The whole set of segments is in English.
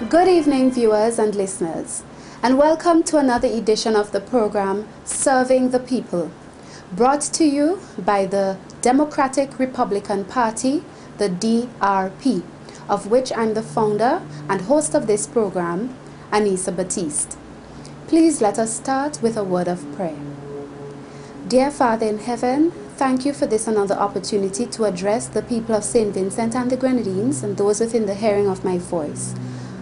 Good evening, viewers and listeners, and welcome to another edition of the program Serving the People, brought to you by the Democratic Republican Party, the DRP, of which I'm the founder and host of this program, Anissa Batiste. Please let us start with a word of prayer. Dear Father in heaven, thank you for this another opportunity to address the people of St. Vincent and the Grenadines and those within the hearing of my voice.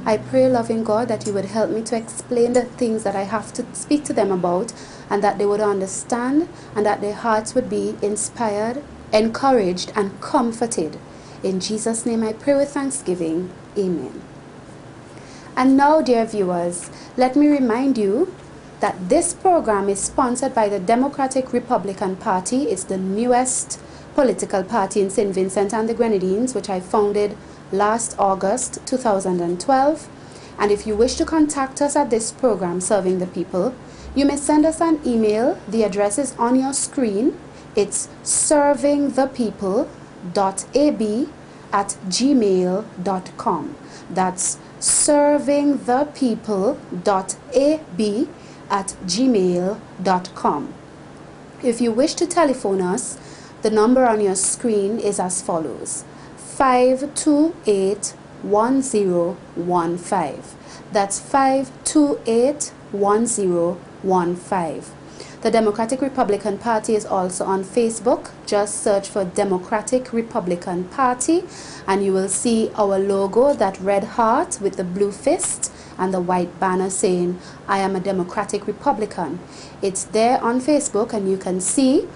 I pray, loving God, that you would help me to explain the things that I have to speak to them about, and that they would understand, and that their hearts would be inspired, encouraged, and comforted. In Jesus' name I pray with thanksgiving. Amen. And now, dear viewers, let me remind you that this program is sponsored by the Democratic Republican Party. It's the newest political party in St. Vincent and the Grenadines, which I founded last August 2012. And if you wish to contact us at this program, Serving the People, you may send us an email. The address is on your screen. It's servingthepeople.ab@gmail.com. That's servingthepeople.ab@gmail.com. If you wish to telephone us, the number on your screen is as follows: 528-1015. That's 528-1015. The Democratic Republican Party is also on Facebook. Just search for Democratic Republican Party and you will see our logo, that red heart with the blue fist and the white banner saying, I am a Democratic Republican. It's there on Facebook, and you can see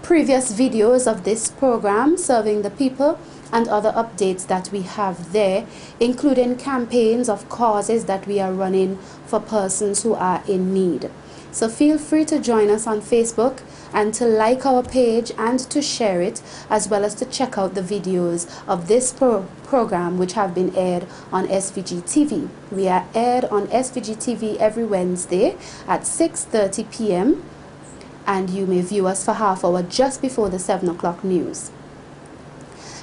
previous videos of this program, Serving the People, and other updates that we have there, including campaigns of causes that we are running for persons who are in need. So feel free to join us on Facebook and to like our page and to share it, as well as to check out the videos of this program which have been aired on SVG TV. We are aired on SVG TV every Wednesday at 6:30 p.m. and you may view us for half hour just before the 7 o'clock news.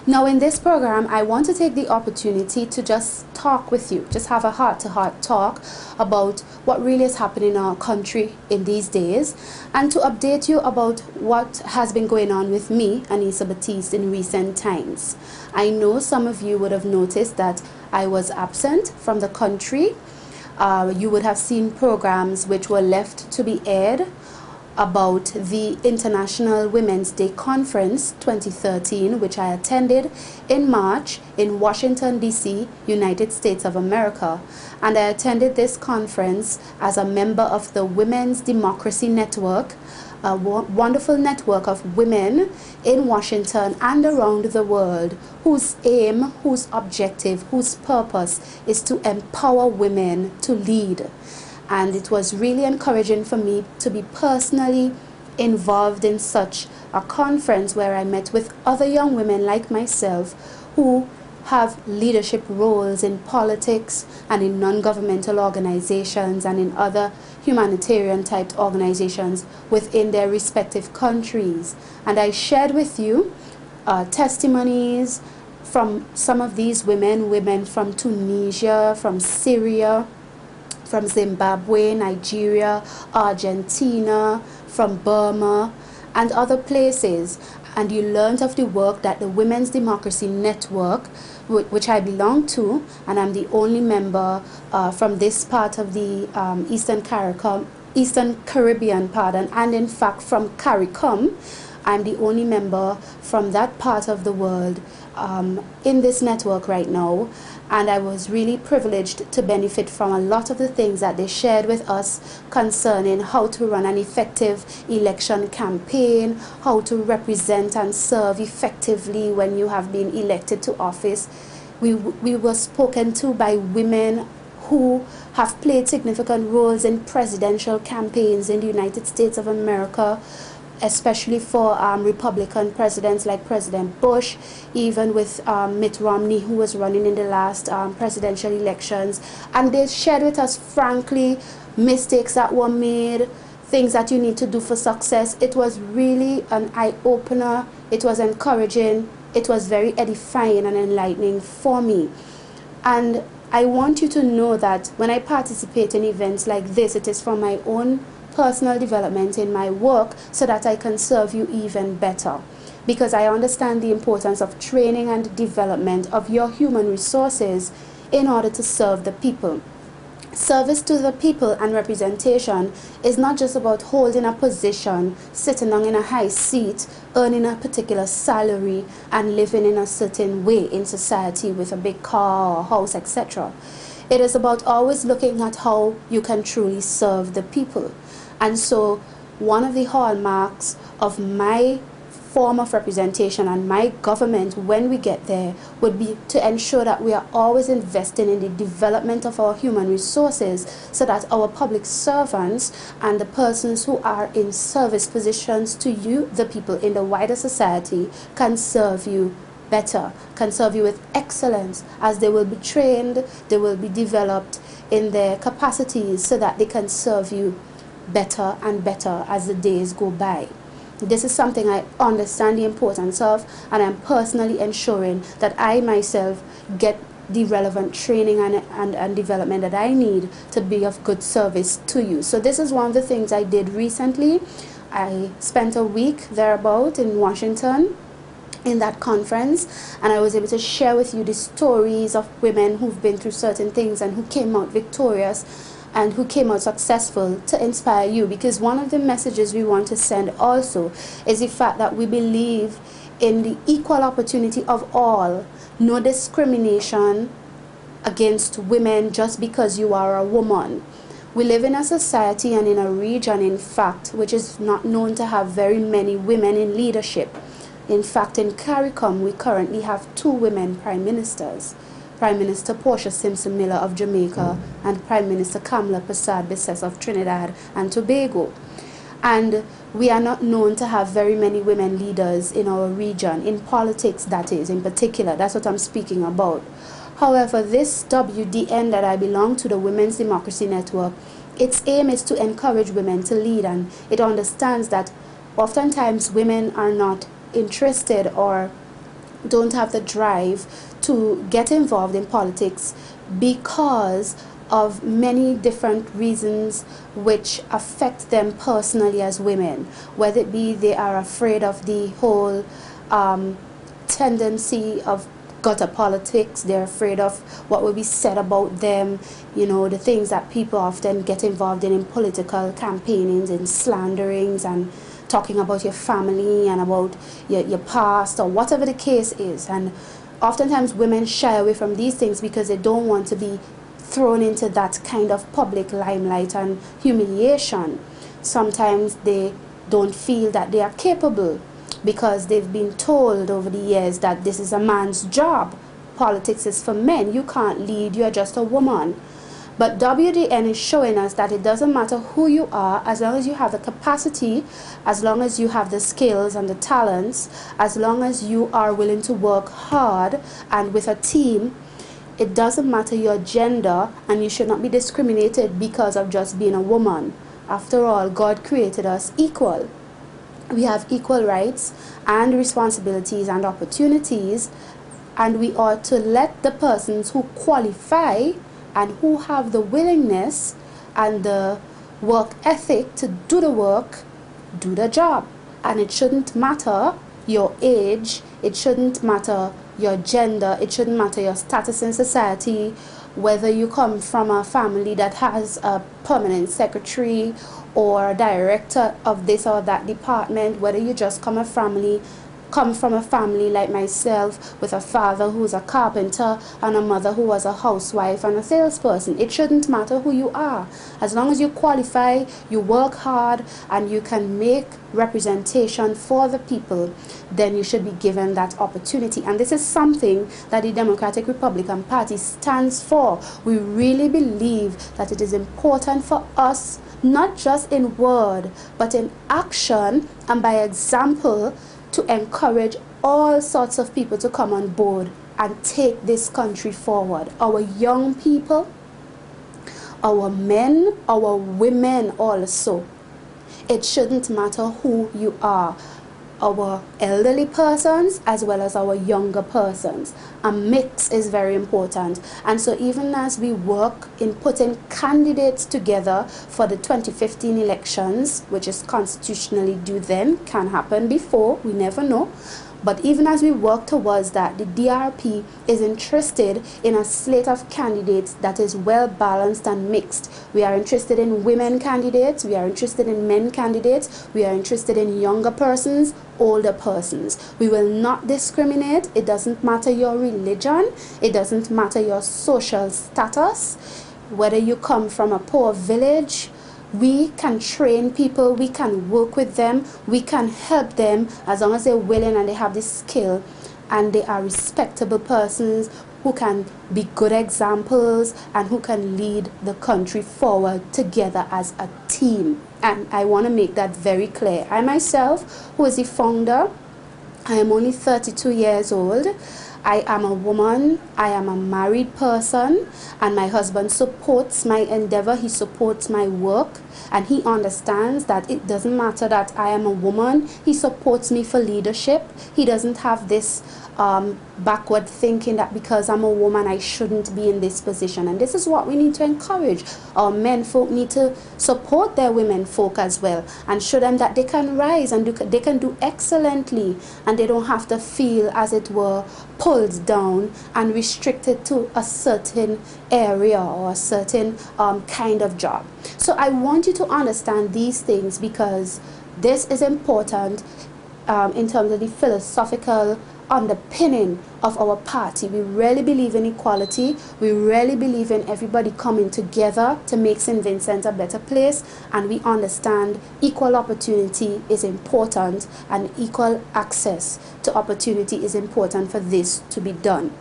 Now, in this program, I want to take the opportunity to just talk with you, just have a heart-to-heart talk about what really is happening in our country in these days, and to update you about what has been going on with me, Anissa Batiste, in recent times. I know some of you would have noticed that I was absent from the country. You would have seen programs which were left to be aired about the International Women's Day Conference 2013, which I attended in March in Washington, D.C., United States of America. And I attended this conference as a member of the Women's Democracy Network, a wonderful network of women in Washington and around the world, whose aim, whose objective, whose purpose is to empower women to lead. And it was really encouraging for me to be personally involved in such a conference, where I met with other young women like myself who have leadership roles in politics and in non-governmental organizations and in other humanitarian type organizations within their respective countries. And I shared with you testimonies from some of these women from Tunisia, from Syria, from Zimbabwe, Nigeria, Argentina, from Burma, and other places. And you learned of the work that the Women's Democracy Network, which I belong to, and I'm the only member from this part of the Eastern Caribbean, and in fact from CARICOM, I'm the only member from that part of the world in this network right now. And I was really privileged to benefit from a lot of the things that they shared with us concerning how to run an effective election campaign, how to represent and serve effectively when you have been elected to office. We were spoken to by women who have played significant roles in presidential campaigns in the United States of America, especially for Republican presidents like President Bush, even with Mitt Romney, who was running in the last presidential elections. And they shared with us, frankly, mistakes that were made, things that you need to do for success. It was really an eye-opener. It was encouraging. It was very edifying and enlightening for me. And I want you to know that when I participate in events like this, it is for my own personal development in my work so that I can serve you even better. Because I understand the importance of training and development of your human resources in order to serve the people. Service to the people and representation is not just about holding a position, sitting down in a high seat, earning a particular salary, and living in a certain way in society with a big car or house, etc. It is about always looking at how you can truly serve the people. And so one of the hallmarks of my form of representation and my government when we get there would be to ensure that we are always investing in the development of our human resources so that our public servants and the persons who are in service positions to you, the people in the wider society, can serve you better, can serve you with excellence, as they will be trained, they will be developed in their capacities so that they can serve you better and better as the days go by. This is something I understand the importance of, and I'm personally ensuring that I myself get the relevant training and development that I need to be of good service to you. So this is one of the things I did recently. I spent a week thereabout in Washington in that conference, and I was able to share with you the stories of women who've been through certain things and who came out victorious and who came out successful, to inspire you. Because one of the messages we want to send also is the fact that we believe in the equal opportunity of all, no discrimination against women just because you are a woman. We live in a society and in a region, in fact, which is not known to have very many women in leadership. In fact, in CARICOM, we currently have 2 women prime ministers. Prime Minister Portia Simpson Miller of Jamaica and Prime Minister Kamala Persad-Bissess of Trinidad and Tobago. And we are not known to have very many women leaders in our region, in politics that is, in particular. That's what I'm speaking about. However, this WDN that I belong to, the Women's Democracy Network, its aim is to encourage women to lead, and it understands that oftentimes women are not interested or don't have the drive to get involved in politics because of many different reasons which affect them personally as women, whether it be they are afraid of the whole tendency of gutter politics, they're afraid of what will be said about them, you know, the things that people often get involved in political campaignings and slanderings and talking about your family and about your past or whatever the case is. And oftentimes women shy away from these things because they don't want to be thrown into that kind of public limelight and humiliation. Sometimes they don't feel that they are capable because they've been told over the years that this is a man's job. Politics is for men. You can't lead. You're just a woman. But WDN is showing us that it doesn't matter who you are, as long as you have the capacity, as long as you have the skills and the talents, as long as you are willing to work hard and with a team. It doesn't matter your gender, and you should not be discriminated because of just being a woman. After all, God created us equal. We have equal rights and responsibilities and opportunities, and we ought to let the persons who qualify and who have the willingness and the work ethic to do the work, do the job. And it shouldn't matter your age, it shouldn't matter your gender, it shouldn't matter your status in society, whether you come from a family that has a permanent secretary or a director of this or that department, whether you just come from a family like myself with a father who's a carpenter and a mother who was a housewife and a salesperson. It shouldn't matter who you are. As long as you qualify, you work hard, and you can make representation for the people, then you should be given that opportunity. And this is something that the Democratic Republican Party stands for. We really believe that it is important for us, not just in word, but in action and by example, to encourage all sorts of people to come on board and take this country forward. Our young people, our men, our women also. It shouldn't matter who you are. our elderly persons as well as our younger persons. A mix is very important. And so even as we work in putting candidates together for the 2015 elections, which is constitutionally due then, can happen before, we never know. But even as we work towards that, the DRP is interested in a slate of candidates that is well balanced and mixed. We are interested in women candidates, we are interested in men candidates, we are interested in younger persons, older persons. We will not discriminate. It doesn't matter your religion, it doesn't matter your social status, whether you come from a poor village. We can train people, we can work with them, we can help them as long as they're willing and they have the skill and they are respectable persons who can be good examples and who can lead the country forward together as a team. And I want to make that very clear. I myself, who is the founder, I am only 32 years old. I am a woman, I am a married person, and my husband supports my endeavor, he supports my work, and he understands that it doesn't matter that I am a woman, he supports me for leadership. He doesn't have this backward thinking that because I'm a woman I shouldn't be in this position, and this is what we need to encourage. Our men folk need to support their women folk as well and show them that they can rise and they can do excellently, and they don't have to feel as it were pulled down and restricted to a certain area or a certain kind of job. So I want you to understand these things because this is important in terms of the philosophical underpinning of our party. We really believe in equality. We really believe in everybody coming together to make St. Vincent a better place, and we understand equal opportunity is important and equal access to opportunity is important for this to be done.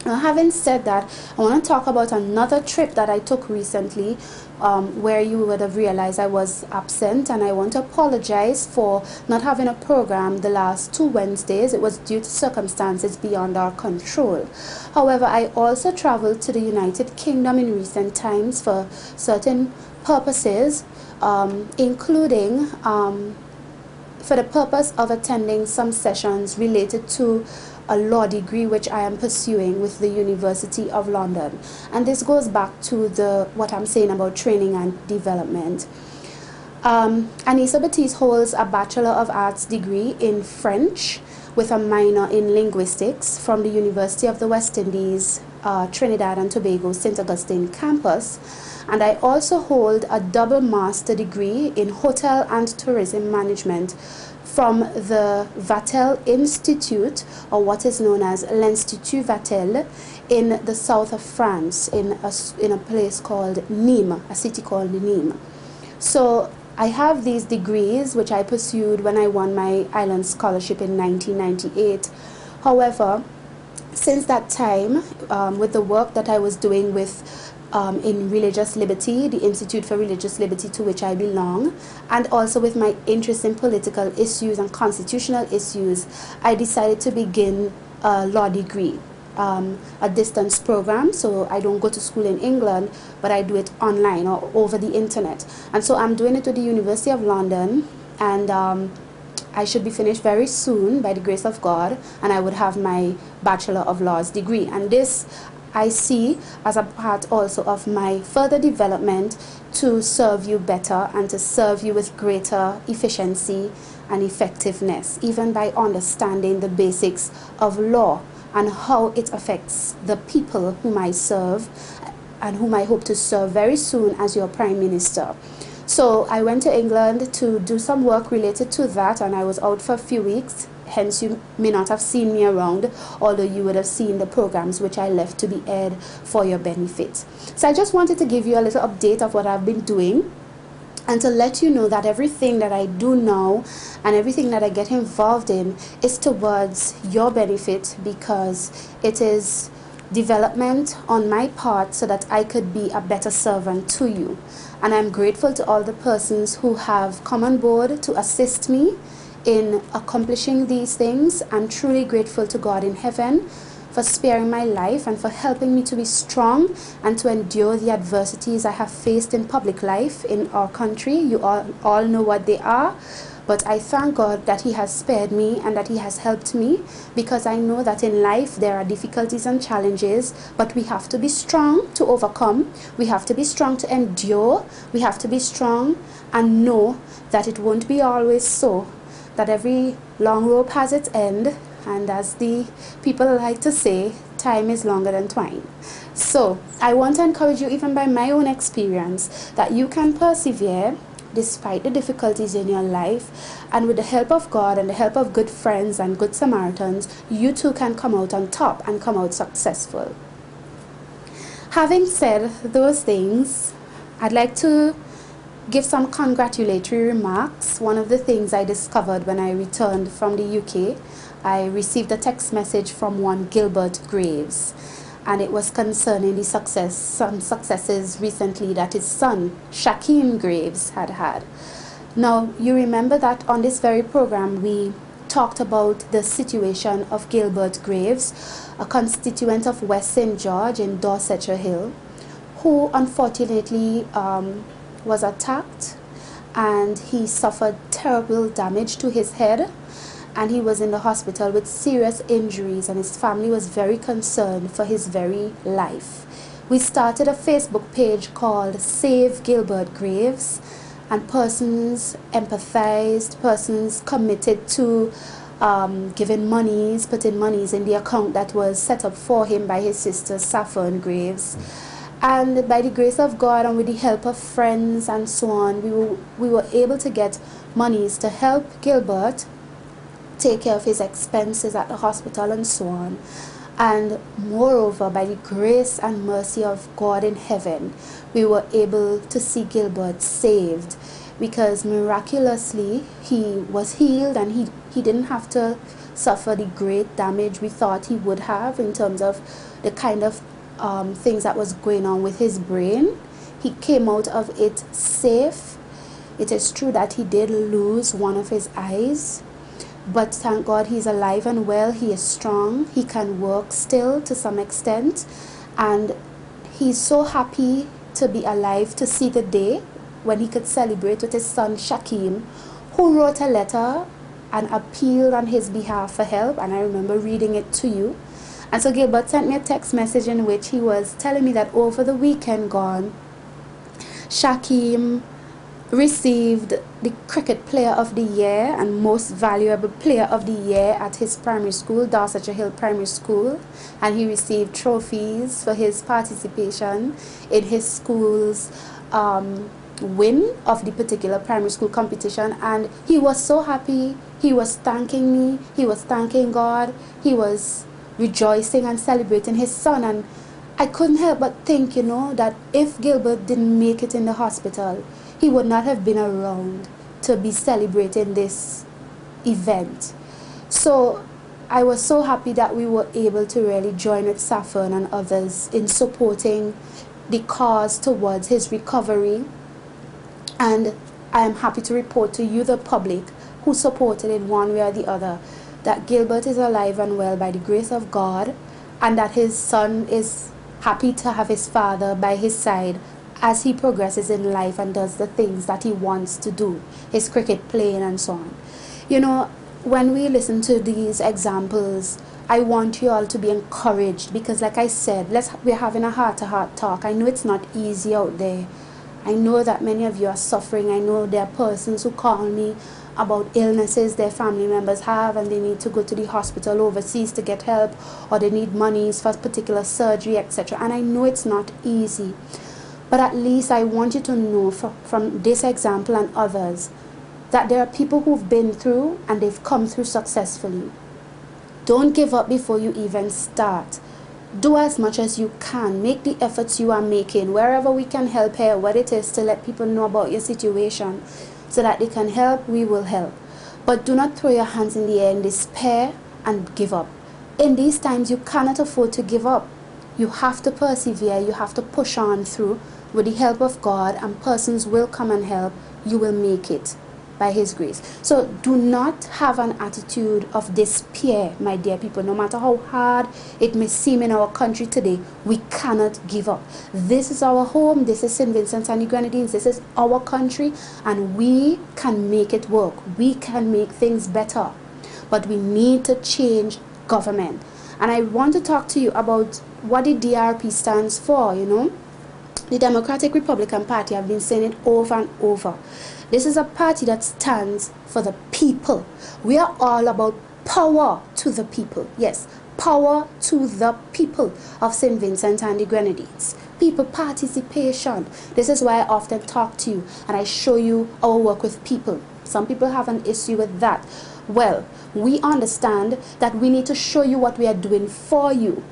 Now, having said that, I want to talk about another trip that I took recently where you would have realized I was absent, and I want to apologize for not having a program the last 2 Wednesdays. It was due to circumstances beyond our control. However, I also traveled to the United Kingdom in recent times for certain purposes, including for the purpose of attending some sessions related to a law degree which I am pursuing with the University of London. And this goes back to what I'm saying about training and development. Anissa Baptiste holds a Bachelor of Arts degree in French with a minor in linguistics from the University of the West Indies, Trinidad and Tobago, St. Augustine campus. And I also hold a double master degree in hotel and tourism management from the Vatel Institute, or what is known as l'Institut Vatel, in the south of France, in a place called Nîmes, a city called Nîmes. So I have these degrees which I pursued when I won my Island Scholarship in 1998. However, since that time, with the work that I was doing with in Religious Liberty, the Institute for Religious Liberty to which I belong, and also with my interest in political issues and constitutional issues, I decided to begin a law degree, a distance program. So I don't go to school in England, but I do it online or over the internet. And so I'm doing it with the University of London, and I should be finished very soon by the grace of God, and I would have my Bachelor of Laws degree. And this I see as a part also of my further development to serve you better and to serve you with greater efficiency and effectiveness, even by understanding the basics of law and how it affects the people whom I serve and whom I hope to serve very soon as your Prime Minister. So I went to England to do some work related to that, and I was out for a few weeks. Hence, you may not have seen me around, although you would have seen the programs which I left to be aired for your benefit. So I just wanted to give you a little update of what I've been doing, and to let you know that everything that I do now and everything that I get involved in is towards your benefit, because it is development on my part so that I could be a better servant to you. And I'm grateful to all the persons who have come on board to assist me in accomplishing these things. I'm truly grateful to God in heaven for sparing my life and for helping me to be strong and to endure the adversities I have faced in public life in our country. You all know what they are. But I thank God that He has spared me and that He has helped me, because I know that in life there are difficulties and challenges, but we have to be strong to overcome. We have to be strong to endure. We have to be strong and know that it won't be always so, that every long rope has its end, and as the people like to say, time is longer than twine. So I want to encourage you, even by my own experience, that you can persevere despite the difficulties in your life, and with the help of God and the help of good friends and good Samaritans, you too can come out on top and come out successful. Having said those things, I'd like to give some congratulatory remarks. One of the things I discovered when I returned from the UK, I received a text message from one Gilbert Graves, and it was concerning some successes recently that his son, Shaquem Graves, had had. Now, you remember that on this very program, we talked about the situation of Gilbert Graves, a constituent of West St. George in Dorsetshire Hill, who unfortunately was attacked, and he suffered terrible damage to his head, and he was in the hospital with serious injuries, and his family was very concerned for his very life. We started a Facebook page called Save Gilbert Graves, and persons empathized, persons committed to giving monies, putting monies in the account that was set up for him by his sister Saffron Graves. And by the grace of God and with the help of friends and so on, we were able to get monies to help Gilbert take care of his expenses at the hospital and so on. And moreover, by the grace and mercy of God in heaven, we were able to see Gilbert saved, because miraculously he was healed, and he didn't have to suffer the great damage we thought he would have in terms of the kind of things that was going on with his brain. He came out of it safe. It is true that he did lose one of his eyes, but thank God he's alive and well. He is strong. He can work still to some extent, and he's so happy to be alive to see the day when he could celebrate with his son Shaquem, who wrote a letter and appealed on his behalf for help, and I remember reading it to you. And so Gilbert sent me a text message in which he was telling me that over the weekend gone, Shaquem received the Cricket Player of the Year and Most Valuable Player of the Year at his primary school, Dorsetshire Hill Primary School, and he received trophies for his participation in his school's win of the particular primary school competition. And he was so happy. He was thanking me, he was thanking God, he was rejoicing and celebrating his son. And I couldn't help but think, that if Gilbert didn't make it in the hospital, he would not have been around to be celebrating this event. So I was so happy that we were able to really join with Saffron and others in supporting the cause towards his recovery. And I am happy to report to you, the public, who supported in one way or the other, that Gilbert is alive and well by the grace of God, and that his son is happy to have his father by his side as he progresses in life and does the things that he wants to do, his cricket playing and so on. When we listen to these examples, I want you all to be encouraged, because like I said, we're having a heart-to-heart talk. I know it's not easy out there. I know that many of you are suffering. I know there are persons who call me about illnesses their family members have, and they need to go to the hospital overseas to get help, or they need monies for particular surgery, etc. And I know it's not easy. But at least I want you to know from this example and others that there are people who've been through and they've come through successfully. Don't give up before you even start. Do as much as you can. Make the efforts you are making. Wherever we can help here, what it is to let people know about your situation so that they can help, we will help. But do not throw your hands in the air in despair and give up. In these times, you cannot afford to give up. You have to persevere. You have to push on through. With the help of God, and persons will come and help, you will make it. by His grace. So do not have an attitude of despair, my dear people. No matter how hard it may seem in our country today, we cannot give up. This is our home. This is St. Vincent and the Grenadines. This is our country, and we can make it work. We can make things better, but we need to change government. And I want to talk to you about what the DRP stands for. The Democratic Republican Party, I've been saying it over and over. This is a party that stands for the people. We are all about power to the people. Yes, power to the people of St. Vincent and the Grenadines. People participation. This is why I often talk to you and I show you our work with people. Some people have an issue with that. Well, we understand that we need to show you what we are doing for you,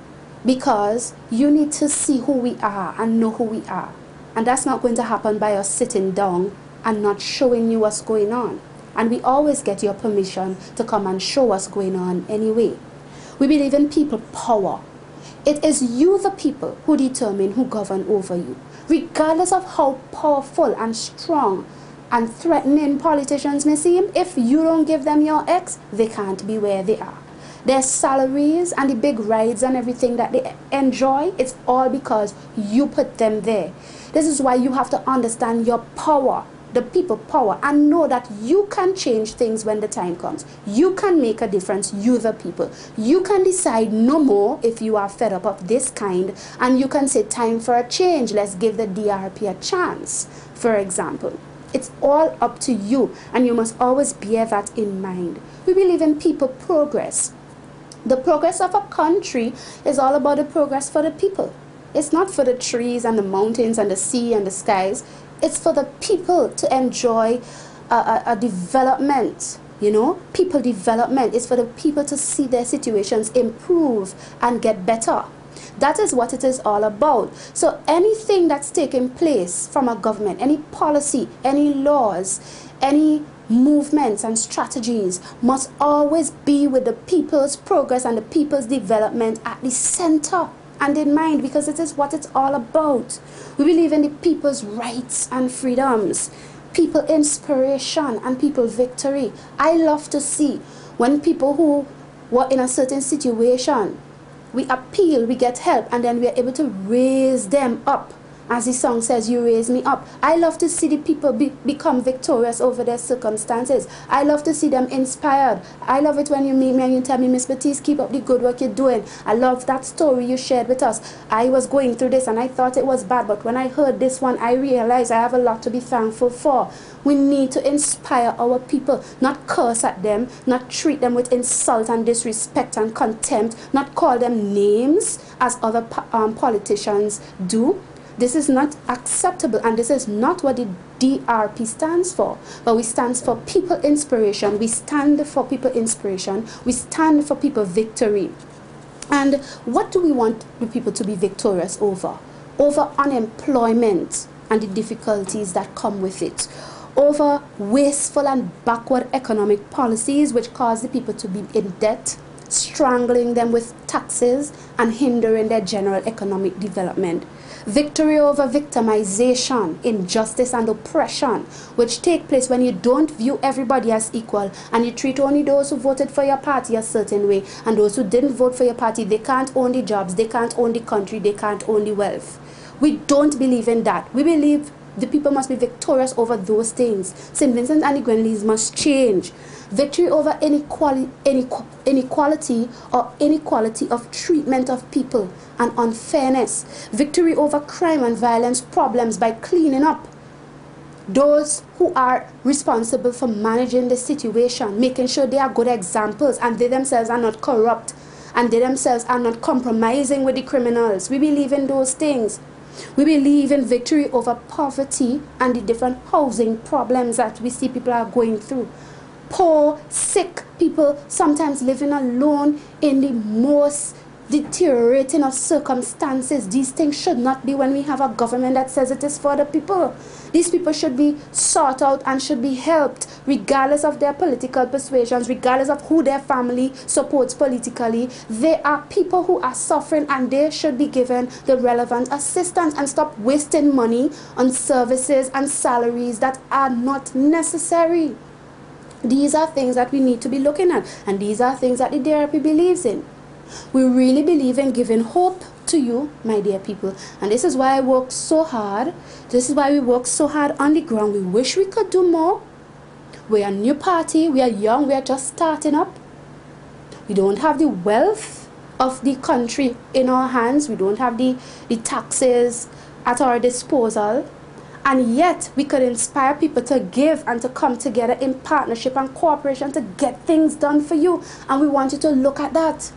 because you need to see who we are and know who we are. And that's not going to happen by us sitting down and not showing you what's going on. And we always get your permission to come and show what's going on anyway. We believe in people power. It is you, the people, who determine who govern over you. Regardless of how powerful and strong and threatening politicians may seem, if you don't give them your X, they can't be where they are. Their salaries and the big rides and everything that they enjoy, it's all because you put them there. This is why you have to understand your power, the people power, and know that you can change things when the time comes. You can make a difference, you the people. You can decide no more if you are fed up of this kind, and you can say time for a change. Let's give the DRP a chance, for example. It's all up to you, and you must always bear that in mind. We believe in people progress. The progress of a country is all about the progress for the people. It's not for the trees and the mountains and the sea and the skies. It's for the people to enjoy a development, people development. It's for the people to see their situations improve and get better. That is what it is all about. So anything that's taking place from a government, any policy, any laws, any movements and strategies must always be with the people's progress and the people's development at the center and in mind, because it is what it's all about. We believe in the people's rights and freedoms, people inspiration and people victory. I love to see when people who were in a certain situation, we appeal, we get help, and then we are able to raise them up. As the song says, you raise me up. I love to see the people become victorious over their circumstances. I love to see them inspired. I love it when you meet me and you tell me, Miss Batiste, keep up the good work you're doing. I love that story you shared with us. I was going through this and I thought it was bad, but when I heard this one, I realized I have a lot to be thankful for. We need to inspire our people, not curse at them, not treat them with insult and disrespect and contempt, not call them names as other politicians do. This is not acceptable, and this is not what the DRP stands for. But we stand for people inspiration. We stand for people inspiration. We stand for people victory. And what do we want the people to be victorious over? Over unemployment and the difficulties that come with it. Over wasteful and backward economic policies which cause the people to be in debt, strangling them with taxes and hindering their general economic development. Victory over victimization, injustice and oppression, which take place when you don't view everybody as equal and you treat only those who voted for your party a certain way, and those who didn't vote for your party, they can't own the jobs, they can't own the country, they can't own the wealth. We don't believe in that. We believe the people must be victorious over those things. St. Vincent and the Grenadines must change. Victory over inequality or inequality of treatment of people and unfairness. Victory over crime and violence problems by cleaning up those who are responsible for managing the situation, making sure they are good examples and they themselves are not corrupt and they themselves are not compromising with the criminals. We believe in those things. We believe in victory over poverty and the different housing problems that we see people are going through. Poor, sick people sometimes living alone in the most deteriorating of circumstances. These things should not be when we have a government that says it is for the people. These people should be sought out and should be helped regardless of their political persuasions, regardless of who their family supports politically. They are people who are suffering and they should be given the relevant assistance, and stop wasting money on services and salaries that are not necessary. These are things that we need to be looking at, and these are things that the DRP believes in. We really believe in giving hope to you, my dear people, and this is why I work so hard. This is why we work so hard on the ground. We wish we could do more. We are a new party, we are young, we are just starting up. We don't have the wealth of the country in our hands. We don't have the taxes at our disposal. And yet, we could inspire people to give and to come together in partnership and cooperation to get things done for you. And we want you to look at that.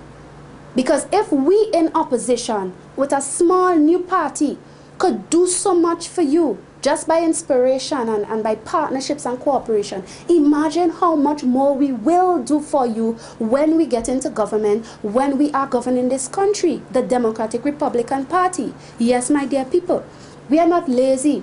Because if we in opposition with a small new party could do so much for you just by inspiration and by partnerships and cooperation, imagine how much more we will do for you when we get into government, when we are governing this country, the Democratic Republican Party. Yes, my dear people, we are not lazy.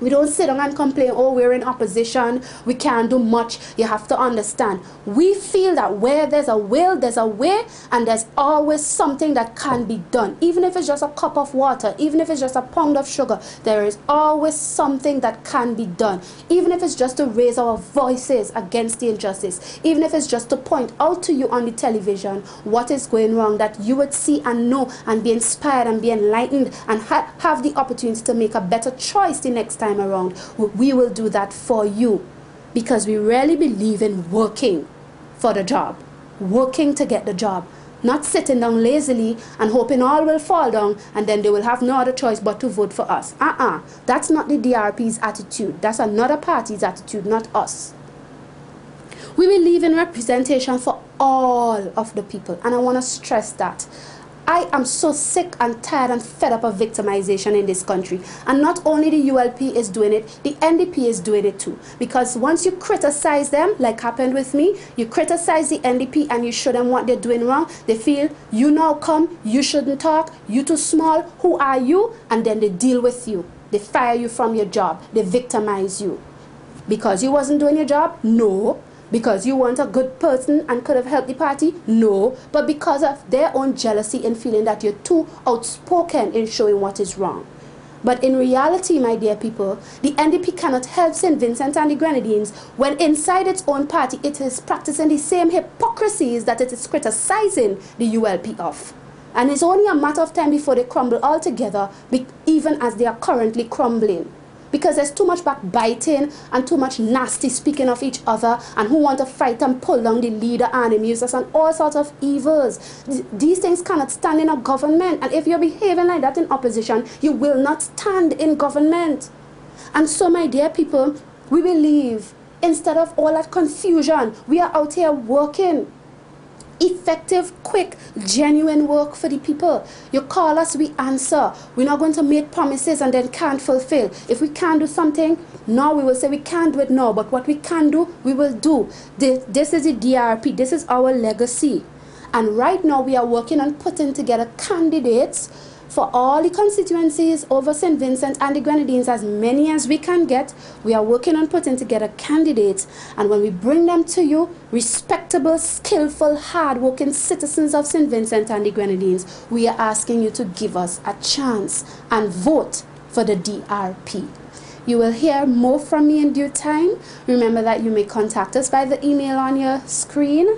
We don't sit down and complain, oh, we're in opposition, we can't do much. You have to understand, we feel that where there's a will, there's a way, and there's always something that can be done. Even if it's just a cup of water, even if it's just a pound of sugar, there is always something that can be done. Even if it's just to raise our voices against the injustice, even if it's just to point out to you on the television what is going wrong, that you would see and know and be inspired and be enlightened and have the opportunity to make a better choice the next time around. We will do that for you, because we really believe in working for the job, working to get the job, not sitting down lazily and hoping all will fall down and then they will have no other choice but to vote for us. That's not the DRP's attitude. That's another party's attitude, not us. We believe in representation for all of the people, and I want to stress that. I am so sick and tired and fed up of victimization in this country. And not only the ULP is doing it, the NDP is doing it too. Because once you criticize them, like happened with me, you criticize the NDP and you show them what they're doing wrong, they feel, you now come, you shouldn't talk, you too small, who are you? And then they deal with you. They fire you from your job. They victimize you. Because you wasn't doing your job? No. Because you weren't a good person and could have helped the party? No. But because of their own jealousy and feeling that you're too outspoken in showing what is wrong. But in reality, my dear people, the NDP cannot help St. Vincent and the Grenadines when inside its own party it is practicing the same hypocrisies that it is criticizing the ULP of. And it's only a matter of time before they crumble altogether, even as they are currently crumbling. Because there's too much backbiting and too much nasty speaking of each other, and who want to fight and pull down the leader and the muses and all sorts of evils. These things cannot stand in a government, and if you're behaving like that in opposition, you will not stand in government. And so, my dear people, we believe instead of all that confusion, we are out here working. Effective, quick, genuine work for the people. You call us, we answer. We're not going to make promises and then can't fulfill. If we can't do something, no, we will say we can't do it now. But what we can do, we will do. This is the DRP. This is our legacy. And right now we are working on putting together candidates for all the constituencies over St. Vincent and the Grenadines, as many as we can get. We are working on putting together candidates, and when we bring them to you, respectable, skillful, hard-working citizens of St. Vincent and the Grenadines, we are asking you to give us a chance and vote for the DRP. You will hear more from me in due time. Remember that you may contact us by the email on your screen,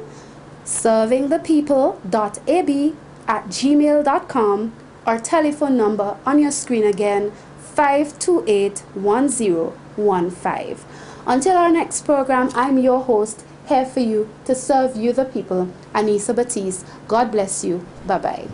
servingthepeople.ab@gmail.com, or telephone number on your screen again, 528-1015. Until our next program, I'm your host, here for you to serve you the people, Anissa Batiste. God bless you. Bye-bye.